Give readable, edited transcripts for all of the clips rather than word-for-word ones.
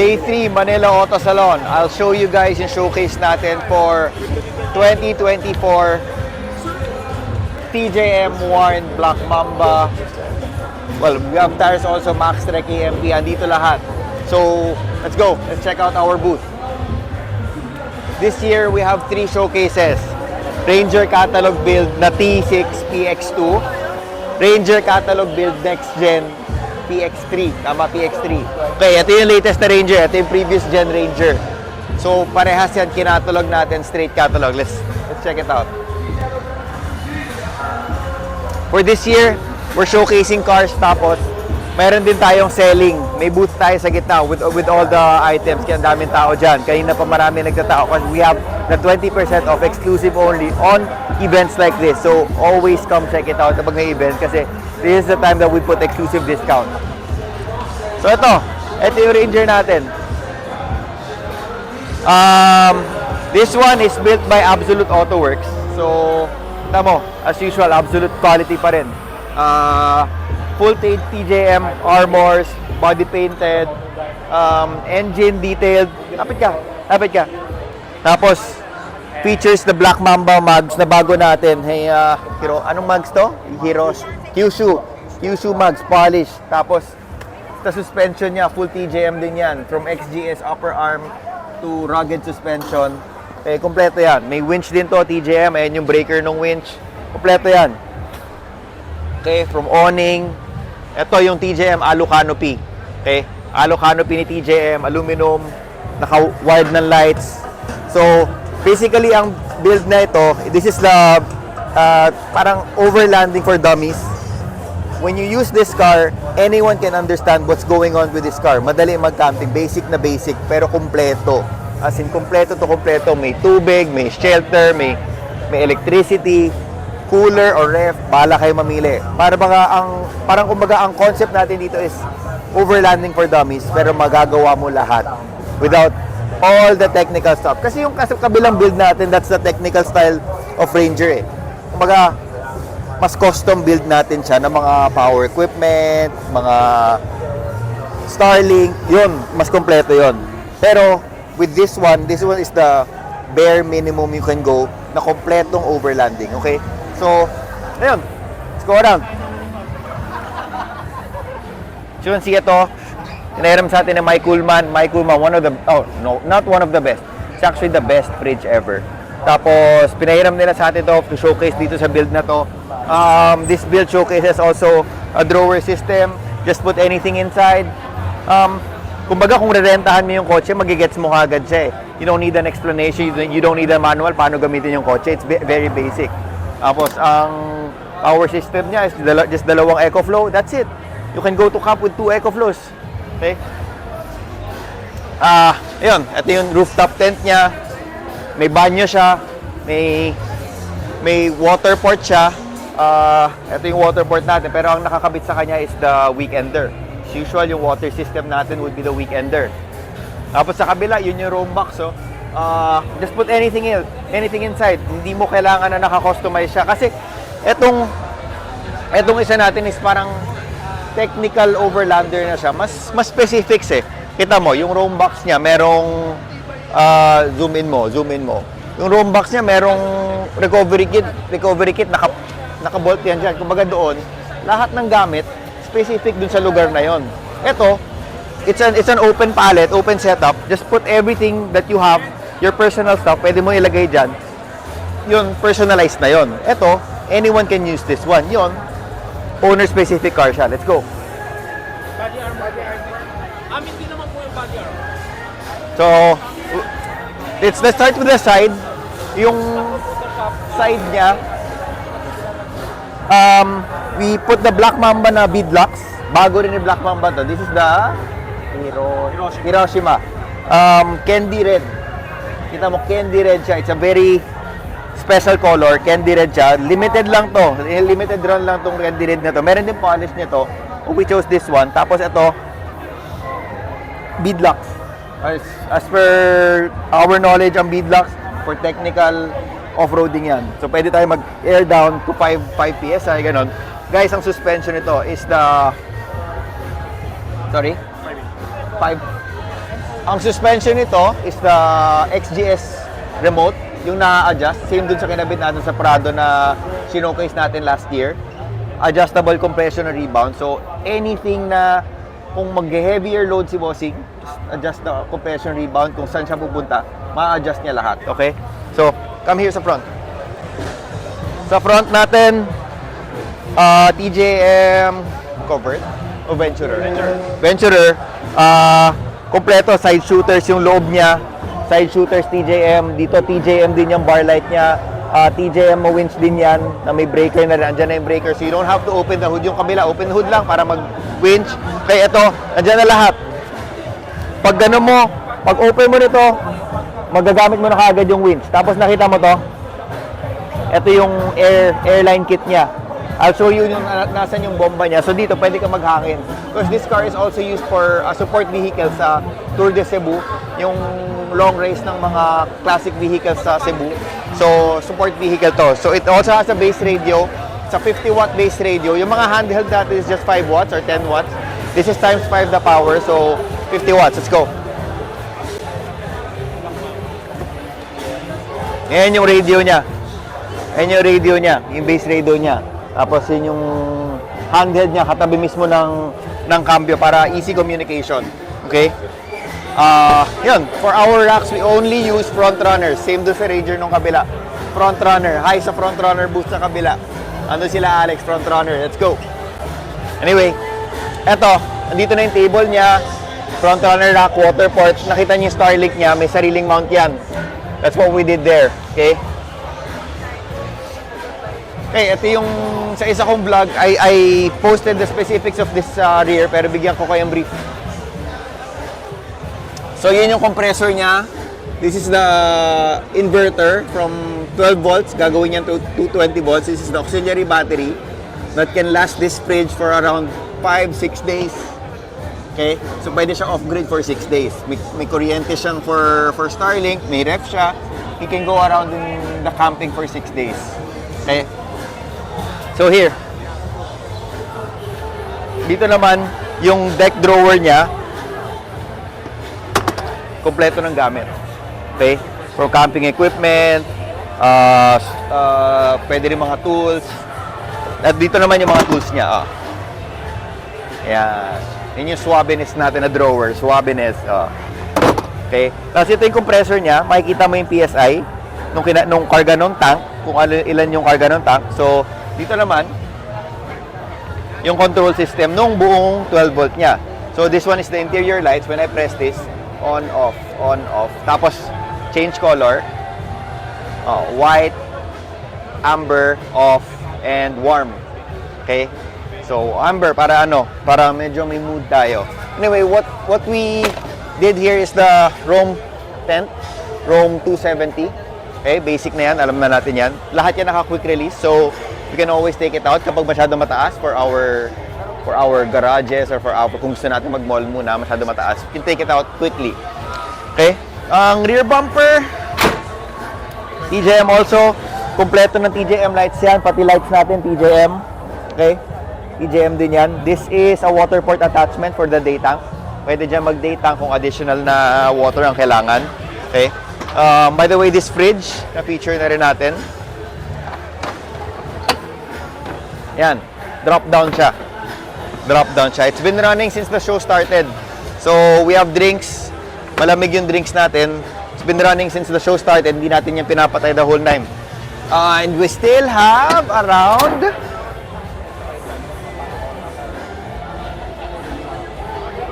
Day 3, Manila Auto Salon. I'll show you guys yung showcase natin for 2024 TJM Warren Black Mamba. Well, we have tires also, Maxtrek AMP, andito lahat. So, let's go. Let's check out our booth. This year, we have 3 showcases. Ranger Catalog build na T6 PX2. Ranger Catalog build Next Gen PX3. Tama, PX3. Okay, ito yung latest na Ranger. Ito yung previous gen Ranger. So, parehas yan, kinatalog natin, straight catalog. Let's check it out. For this year, we're showcasing cars, tapos mayroon din tayong selling. May booth tayo sa gitna with all the items. Kaya ang daming tao dyan. Kanina pa marami nagtatao kasi we have the 20% off exclusive only on events like this. So, always come check it out kapag may event kasi this is the time that we put exclusive discount. So, ito yung Ranger natin. This one is built by Absolute Auto Works. So, tamo, as usual, absolute quality pa rin. Full TJM armors, body painted, engine detailed. Lapit ka. Tapos, features the Black Mamba mugs na bago natin. Hey, Hero, anong mugs to? Heroes. Kyushu mugs, polish. Tapos, sa suspension niya, full TJM din yan. From XGS upper arm to rugged suspension. Eh, kompleto yan. May winch din to, TJM. Ayan yung breaker ng winch. Kompleto yan. Okay, from awning. Ito yung TJM Alu Canopy. Okay, Alu Canopy ni TJM, aluminum, naka-wired ng lights. So, basically, ang build na ito, this is the parang overlanding for dummies. When you use this car, anyone can understand what's going on with this car. Madali mag-camping, basic na basic, pero kompleto. As in, kompleto to kompleto. May tubig, may shelter, may electricity, cooler or ref, bahala kayo mamili. Parang kumbaga ang concept natin dito is overlanding for dummies, pero magagawa mo lahat without all the technical stuff. Kasi yung kabilang build natin, that's the technical style of Ranger eh. Kumbaga, mas custom build natin siya ng mga power equipment, mga Starlink, yun, mas kompleto yun. Pero with this one is the bare minimum you can go na kompletong overlanding, okay? So, ayun, let's go around. So, yun, see ito, tinahiram sa atin ng Mike Coolman, not one of the best. It's actually the best fridge ever. Tapos, pinahiram nila sa atin to to showcase dito sa build na to. This build showcases also a drawer system. Just put anything inside. Kumbaga, kung rerentahan mo yung kotse, magigets mo kagad siya eh. You don't need an explanation. You don't need a manual paano gamitin yung kotse. It's very basic. Tapos, ang power system niya is just dalawang EcoFlow. That's it. You can go to camp with 2 EcoFlows. Okay? Ayun. Ito yung rooftop tent niya. May banyo siya. May water port siya. Ito yung water port natin. Pero ang nakakabit sa kanya is the weekender. As usual, yung water system natin would be the weekender. Tapos sa kabila, yun yung room box. So, just put anything inside. Hindi mo kailangan na naka-customize siya. Kasi etong isa natin is parang technical overlander na siya. Mas specifics eh. Kita mo, yung room box niya, merong zoom in mo. Yung room box niya, merong recovery kit, naka-bolt yan dyan. Kumbaga doon, lahat ng gamit, specific dun sa lugar na yon. Ito, it's an open palette, open setup. Just put everything that you have, your personal stuff, pwede mo ilagay dyan. Yun, personalized na yon. Ito, anyone can use this one. Yun, owner-specific car siya. Let's go. Body arm. Amin din naman po yung body arm. So, let's start with the side. Yung side niya, we put the Black Mamba na beadlocks. Bago rin ni Black Mamba to. This is the Hiroshima. Candy red. Kita mo, candy red siya. It's a very special color. Candy red siya. Limited lang to. Limited run lang tong candy red na to. Meron din polish nito. We chose this one. Tapos ito, beadlocks. As per our knowledge, ang beadlocks for technical off-roading yan. So, pwede tayo mag-air down to 5 PSI, ganon. Guys, ang suspension nito is the... Sorry? 5 Ang suspension nito is the XGS remote, yung na-adjust. Same dun sa kinabit natin sa Prado na sinocase natin last year. Adjustable compression and rebound. So, anything na kung mag-heavier load si bossing, adjust the compression rebound, kung saan siya pupunta, ma-adjust niya lahat. Okay? So, come here sa front. Sa front natin, TJM covered o Venturer? Venturer. Kompleto, side shooters yung loob niya. Side shooters TJM. Dito TJM din yung bar light niya. TJM winch din yan na may breaker na rin. Andyan na yung breaker. So you don't have to open the hood. Yung kabila, open the hood lang para mag-winch. Kaya ito, andyan na lahat. Pag gano'n mo, pag open mo nito, magagamit mo na kaagad yung winch. Tapos nakita mo to, ito yung airline kit niya. I'll show you yung nasan yung bomba niya. So dito, pwede ka maghangin. Because this car is also used for a support vehicle sa Tour de Cebu. Yung long race ng mga classic vehicles sa Cebu. So, support vehicle to. So, it also has a base radio. It's a 50-watt base radio. Yung mga handheld natin is just 5 watts or 10 watts. This is times 5 the power. So, 50 watts. Let's go. Ayan yung radio niya. Ayan yung radio niya. Yung base radio niya. Tapos yun yung handheld niya, katabi mismo ng cambio para easy communication. Okay? Yun, for our racks, we only use front runner. Same do sa Ranger nung kabila. Front runner. Hi sa front runner booth sa kabila. Ando sila Alex, front runner. Let's go. Anyway, eto, andito na yung table niya. Front runner rack, water port. Nakita niyo yung Starlink niya, may sariling mount yan. That's what we did there. Okay? Okay, ito yung sa isa kong vlog, I posted the specifics of this rear, pero bigyan ko kayong brief. So, yun yung compressor niya. This is the inverter from 12 volts. Gagawin niyan to 220 volts. This is the auxiliary battery that can last this fridge for around 5-6 days. Okay? So, pwede siya off-grid for 6 days. May kuryente siyang for Starlink. May ref siya. He can go around in the camping for 6 days. Okay? So here, dito naman, yung deck drawer niya, kompleto ng gamit. Okay? For camping equipment, pwede rin mga tools. At dito naman yung mga tools niya. Ayan. Yun yung swabbiness natin na drawer. Swabbiness. Okay? Tapos ito yung compressor niya. Makikita mo yung PSI nung karga ng tank. Kung ilan yung karga ng tank. So, dito naman, yung control system nung buong 12 volt niya. So, this one is the interior lights. When I press this, on, off, on, off. Tapos, change color. White, amber, off, and warm. Okay? So, amber, para ano? Para medyo may mood tayo. Anyway, what we did here is the Rome tent. Rome 270. Okay? Basic na yan. Alam na natin yan. Lahat yan naka-quick release. So, we can always take it out kapag masyado mataas for our garages or for our kung gusto natin mag-mall muna, masyado mataas. You can take it out quickly. Okay? Ang rear bumper, TJM also. Kompleto ng TJM lights yan. Pati lights natin, TJM. Okay? TJM din yan. This is a water port attachment for the day tank. Pwede dyan mag-day tank kung additional na water ang kailangan. Okay? By the way, this fridge, na-feature na rin natin. Yan. Drop down siya. Drop down siya. It's been running since the show started. So, we have drinks. Malamig yung drinks natin. It's been running since the show started. Hindi natin yung pinapatay the whole time. And we still have around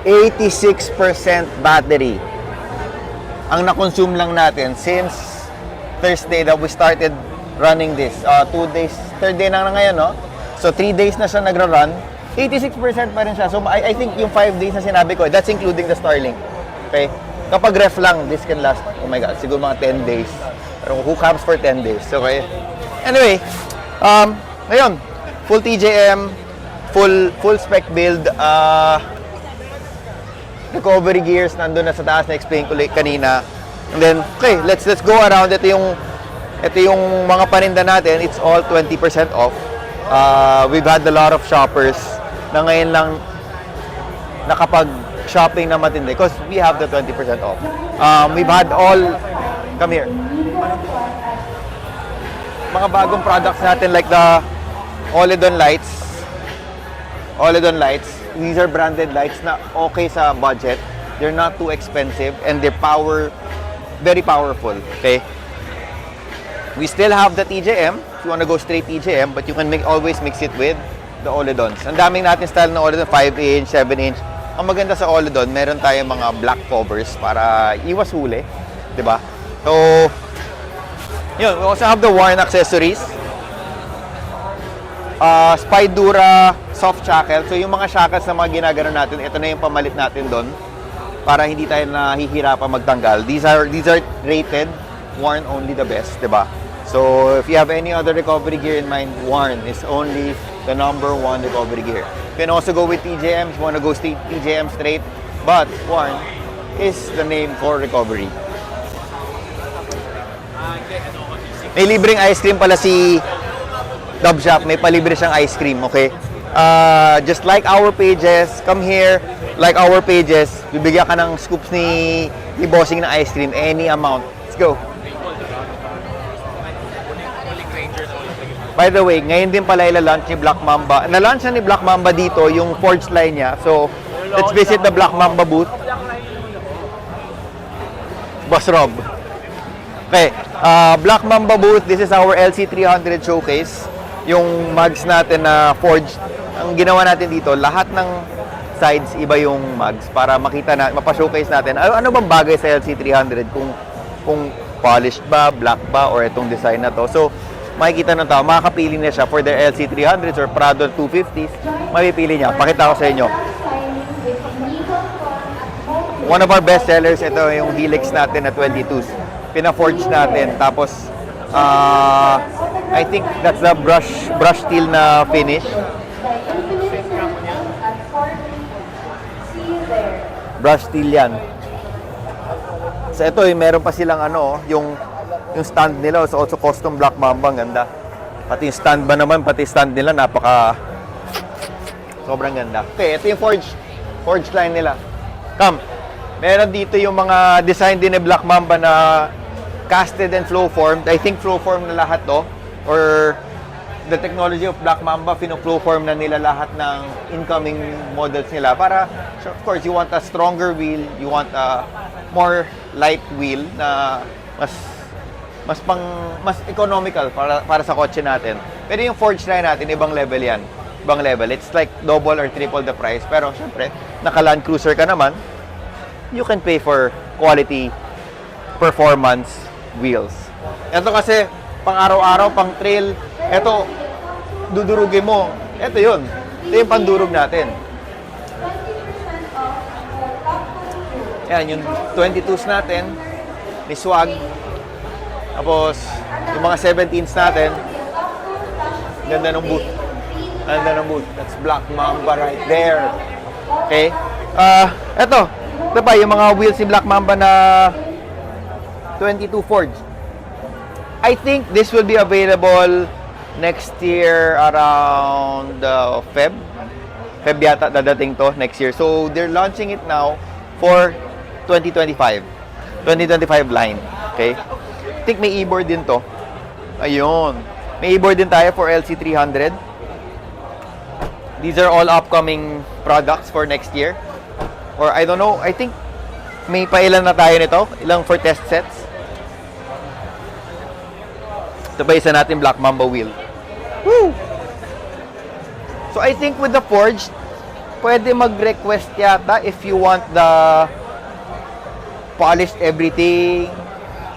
86% battery ang na-consume lang natin since Thursday that we started running this. 2 days, third day na ngayon, no? So, 3 days na siya nagra-run. 86% pa rin siya. So, I think yung 5 days na sinabi ko, that's including the Starlink. Okay? Kapag ref lang, this can last, oh my God, siguro mga 10 days. Pero who comes for 10 days? Okay? Anyway, ngayon, full TJM, full spec build, recovery gears, nandun na sa taas, na-explain ko kanina. And then, okay, let's go around. Ito yung mga paninda natin, it's all 20% off. We've had a lot of shoppers na ngayon lang shopping na matindi because we have the 20% off. We've had all, come here, mga bagong products natin like the Oledon lights. Oledon lights, these are branded lights na okay sa budget. They're not too expensive and they're very powerful, okay? We still have the TJM, if you want to go straight TJM, but you can always mix it with the Oledons. Ang daming natin style na Oledon, 5-inch, 7-inch. Ang maganda sa Oledon, meron tayong mga black covers para iwas huli, di ba? So, yun, we also have the Warren accessories. Spydura soft shackle. So, yung mga shackles na mga ginagano natin, ito na yung pamalit natin doon para hindi tayo nahihirapan magtanggal. These are rated, Warren only the best, di ba? So, if you have any other recovery gear in mind, Warren is only the #1 recovery gear. You can also go with TJM if you want to go TJM straight, but Warren is the name for recovery. May libreng ice cream pala si Dub Shop. May palibre siyang ice cream, okay? Just like our pages, come here, like our pages, bibigyan ka ng scoops ni Bossing na ice cream, any amount. Let's go. By the way, ngayon din pala ila-launch ni Black Mamba. Na-launch na ni Black Mamba dito yung Forge line niya. So, let's visit the Black Mamba booth. Boss Rob. Okay, Black Mamba booth. This is our LC300 showcase. Yung mugs natin na forged. Ang ginawa natin dito, lahat ng sides iba yung mugs para makita na, mapa-showcase natin. Ano bang bagay sa LC300 kung polished ba, black ba, or itong design na to. So, makikita ng tao, makakapili na siya for their LC300s or Prado 250s. Mapipili niya. Pakita ko sa inyo. One of our best sellers, ito yung Helix natin na 22s. Pina-forge natin. Tapos, I think that's the brush steel na finish. Brush steel yan. So ito, meron pa silang yung stand nila is also custom Black Mamba, ganda. Pati yung stand ba naman, pati stand nila sobrang ganda. Okay, ito yung forge line nila. Come. Meron dito yung mga design din ni Black Mamba na casted and flow formed. I think flow form na lahat to, or the technology of Black Mamba, flow form na nila lahat ng incoming models nila para, of course, you want a stronger wheel, you want a more light wheel na mas economical para sa kotse natin. Pero yung forge line natin, ibang level yan. Ibang level. It's like double or triple the price. Pero syempre, naka Land Cruiser ka naman, you can pay for quality performance wheels. Ito kasi, pang araw-araw, pang trail, ito, dudurugin mo. Ito yun. Ito yung pandurog natin. Yan, yung 22s natin, ni Swag. Tapos, yung mga 17s natin, ganda ng boot. Ganda ng boot. That's Black Mamba right there. Okay? Eto. Ito pa, yung mga wheels ni Black Mamba na 22 Forge. I think this will be available next year around Feb yata dadating to next year. So, they're launching it now for 2025 line. Okay? I think may e-board din to. Ayun. May e-board din tayo for LC300. These are all upcoming products for next year. Or I don't know, I think may pailan na tayo nito. Ilang for test sets. Ito pa isa natin Black Mamba wheel. Woo! So I think with the forged, pwede mag-request yata if you want the polished everything,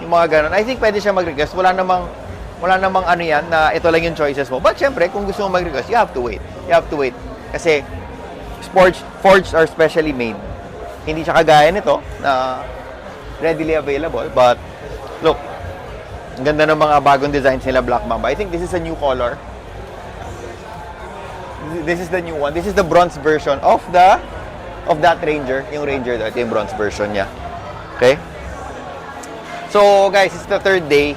yung mga ganun. I think pwede siya mag-request. Wala namang ano yan na ito lang yung choices mo. But syempre, kung gusto mo mag-request, you have to wait. You have to wait. Kasi forged are specially made. Hindi siya kagaya nito na readily available. But look, ang ganda ng mga bagong designs nila Black Mamba. I think this is a new color. This is the new one. This is the bronze version of that Ranger. Yung Ranger, ito yung bronze version niya. Okay? So, guys, it's the third day.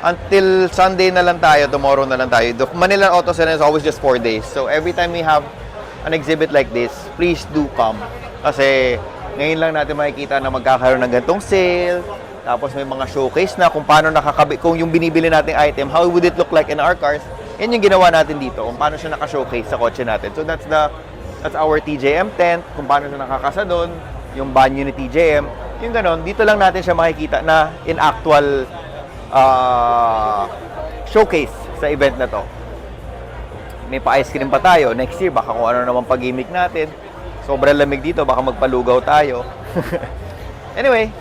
Until Sunday na lang tayo, tomorrow na lang tayo. The Manila Auto Center is always just 4 days. So, every time we have an exhibit like this, please do come. Kasi ngayon lang natin makikita na magkakaroon ng gantong sale. Tapos may mga showcase na kung paano nakakabit, kung yung binibili nating item, how would it look like in our cars. Yan yung ginawa natin dito, kung paano siya naka-showcase sa kotse natin. So that's our TJM tent, kung paano siya nakakasa doon, yung banyo ni TJM, yung ganon. Dito lang natin siya makikita na in actual showcase sa event na to. May pa-ice cream pa tayo. Next year, baka kung ano naman pag-gimmick natin. Sobrang lamig dito, baka magpalugaw tayo. Anyway,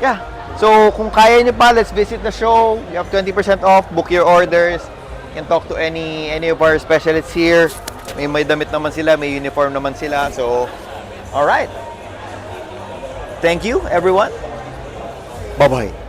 yeah. So, kung kaya nyo pa, let's visit the show. You have 20% off. Book your orders. You can talk to any of our specialists here. May damit naman sila, may uniform naman sila. So, alright. Thank you, everyone. Bye-bye.